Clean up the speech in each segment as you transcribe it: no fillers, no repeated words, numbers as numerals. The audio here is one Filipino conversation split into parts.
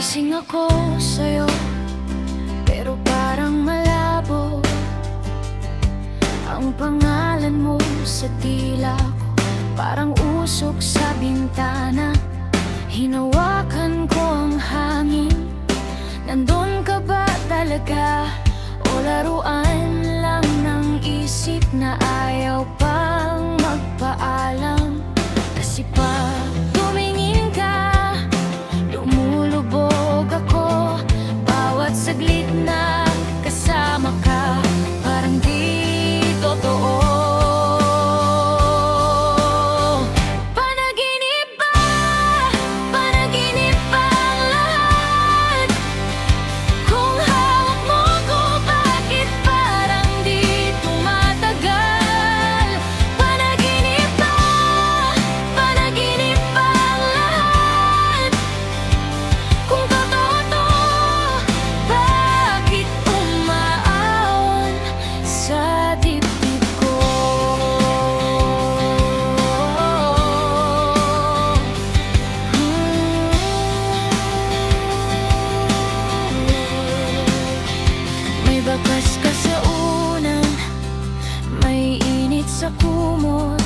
Gising ako sa'yo, pero parang malabo ang pangalan mo sa dila ko. Parang usok sa bintana, hinawakan ko ang hangin. Nandun ka ba talaga? O laruan lang ng isip na ayaw pang magpaalam? Kasi pag tumingin ka, lumulubog ako. Bawat saglit na kasama ka, parang di totoo. Panaginip ba? Panaginip ba ang lahat? Kung hawak mo ko, bakit parang di tumatagal? Panaginip ba? Panaginip ba ang lahat? Kung totoo to, bakit umaawon sa dibdib ko? May bakas ka sa unang, may init sa kumot.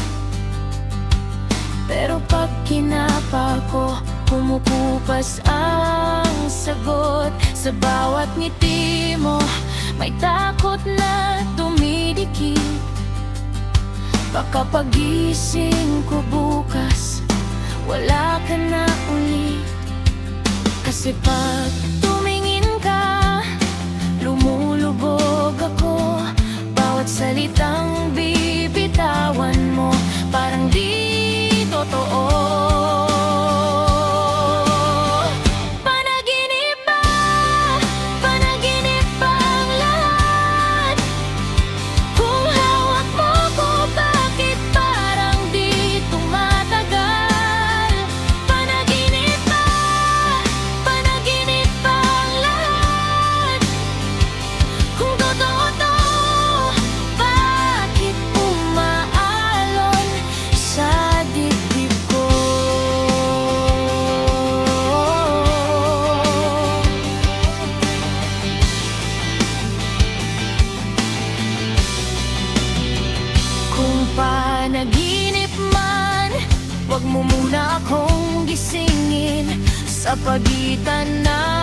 Pero pag kinapa ko, kumukupas ang sagot. Sa bawat ngiti mo, may takot na dumidikit. Baka pagising ko bukas, wala ka na ulit. Kasi pag tumingin ka, lumulubog ako. Bawat salitang bibitawan mo, parang di totoo. Panaginip ba? Panaginip ba ang lahat? Kung hawak mo ko, bakit parang di tumatagal? Panaginip ba? Panaginip ba ang lahat? Kung totoo to, bakit umaalon sa dibdib ko? Kung panaginip man, wag mo muna akong gisingin. Sa pagitan na